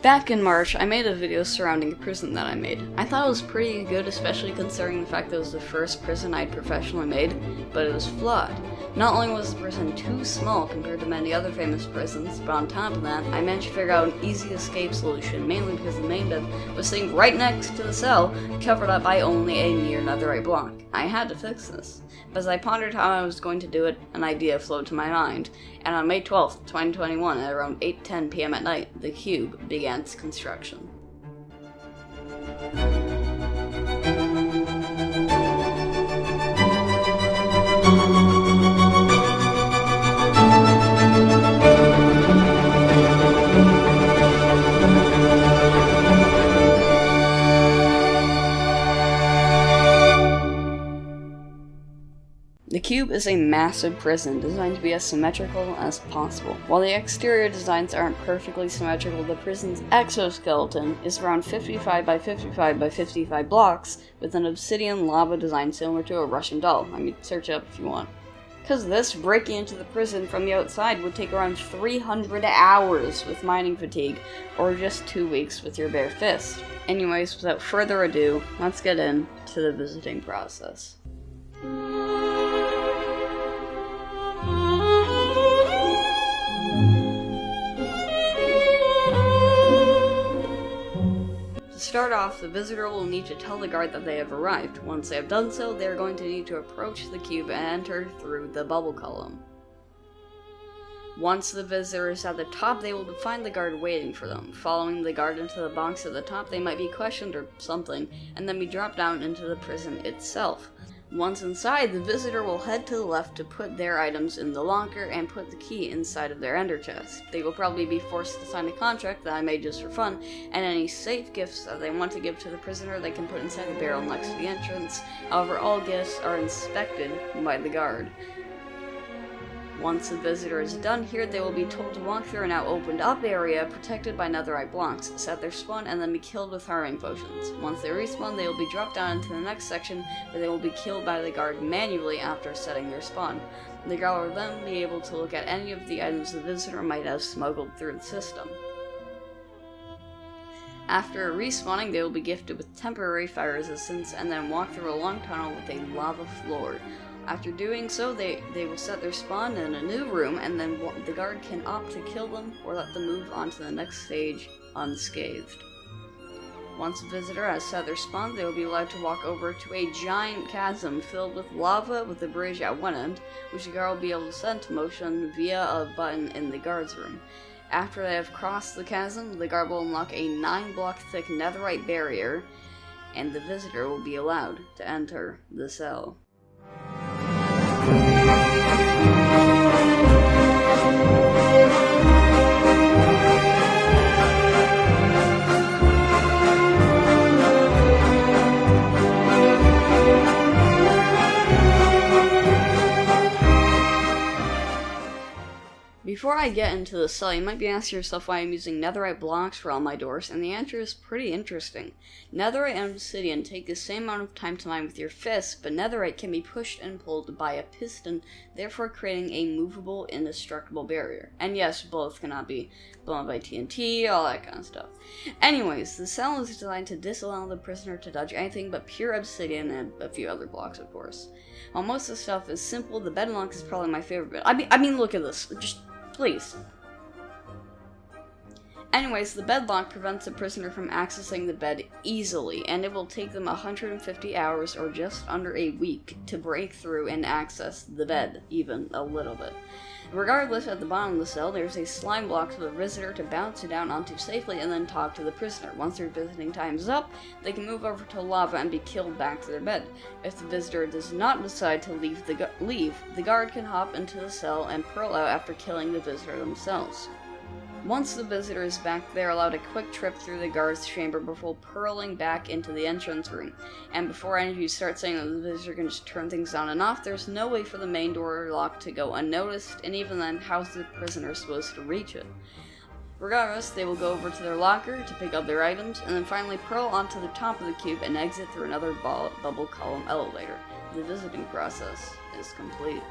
Back in March, I made a video surrounding a prison that I made. I thought it was pretty good, especially considering the fact that it was the first prison I'd professionally made, but it was flawed. Not only was the prison too small compared to many other famous prisons, but on top of that, I managed to figure out an easy escape solution, mainly because the main bed was sitting right next to the cell, covered up by only a near netherite block. I had to fix this. But as I pondered how I was going to do it, an idea flowed to my mind, and on May 12th, 2021, at around 8:10 p.m. at night, the cube began its construction. The cube is a massive prison designed to be as symmetrical as possible. While the exterior designs aren't perfectly symmetrical, the prison's exoskeleton is around 55 by 55 by 55 blocks with an obsidian lava design similar to a Russian doll. I mean, search it up if you want. Because this, breaking into the prison from the outside would take around 300 hours with mining fatigue, or just 2 weeks with your bare fist. Anyways, without further ado, let's get into the visiting process. To start off, the visitor will need to tell the guard that they have arrived. Once they have done so, they are going to need to approach the cube and enter through the bubble column. Once the visitor is at the top, they will find the guard waiting for them. Following the guard into the box at the top, they might be questioned or something, and then be dropped down into the prison itself. Once inside, the visitor will head to the left to put their items in the locker and put the key inside of their ender chest. They will probably be forced to sign a contract that I made just for fun, and any safe gifts that they want to give to the prisoner they can put inside the barrel next to the entrance. However, all gifts are inspected by the guard. Once the visitor is done here, they will be told to walk through a now opened up area protected by netherite blocks, set their spawn, and then be killed with harming potions. Once they respawn, they will be dropped down into the next section where they will be killed by the guard manually after setting their spawn. The guard will then be able to look at any of the items the visitor might have smuggled through the system. After respawning, they will be gifted with temporary fire resistance and then walk through a long tunnel with a lava floor. After doing so, they will set their spawn in a new room, and then the guard can opt to kill them or let them move on to the next stage unscathed. Once a visitor has set their spawn, they will be allowed to walk over to a giant chasm filled with lava with a bridge at one end, which the guard will be able to set into motion via a button in the guard's room. After they have crossed the chasm, the guard will unlock a 9-block thick netherite barrier, and the visitor will be allowed to enter the cell. Before I get into the cell, you might be asking yourself why I'm using netherite blocks for all my doors, and the answer is pretty interesting. Netherite and obsidian take the same amount of time to mine with your fists, but netherite can be pushed and pulled by a piston, therefore creating a movable, indestructible barrier. And yes, both cannot be blown by TNT, all that kind of stuff. Anyways, the cell is designed to disallow the prisoner to touch anything but pure obsidian and a few other blocks, of course. While most of the stuff is simple, the bed lock is probably my favorite bit. I mean, look at this. Just please. Anyways, the bed lock prevents a prisoner from accessing the bed easily, and it will take them 150 hours or just under a week to break through and access the bed, even a little bit. Regardless, at the bottom of the cell, there's a slime block for the visitor to bounce down onto safely and then talk to the prisoner. Once their visiting time is up, they can move over to lava and be killed back to their bed. If the visitor does not decide to leave, the guard can hop into the cell and pearl out after killing the visitor themselves. Once the visitor is back, they are allowed a quick trip through the guard's chamber before purling back into the entrance room. And before any of you start saying that the visitor can just turn things on and off, there's no way for the main door lock to go unnoticed, and even then, how's the prisoner supposed to reach it? Regardless, they will go over to their locker to pick up their items, and then finally pearl onto the top of the cube and exit through another bubble column elevator. The visiting process is complete.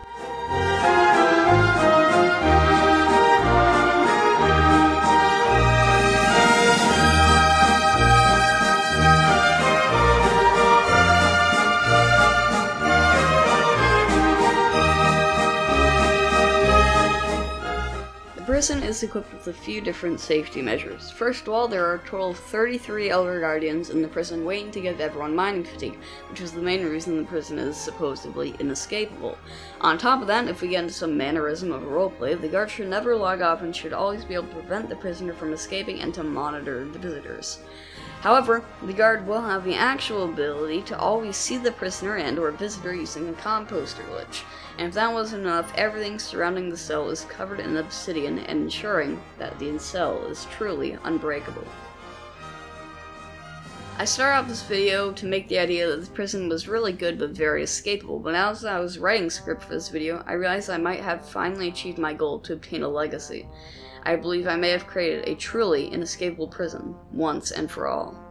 prison is equipped with a few different safety measures. First of all, there are a total of 33 elder guardians in the prison waiting to give everyone mining fatigue, which is the main reason the prison is supposedly inescapable. On top of that, if we get into some mannerism of roleplay, the guard should never log off and should always be able to prevent the prisoner from escaping and to monitor the visitors. However, the guard will have the actual ability to always see the prisoner and or visitor using a composter glitch, and if that wasn't enough, everything surrounding the cell is covered in obsidian and ensuring that the cell is truly unbreakable. I started off this video to make the idea that the prison was really good but very escapable, but as I was writing script for this video, I realized I might have finally achieved my goal to obtain a legacy. I believe I may have created a truly inescapable prison, once and for all.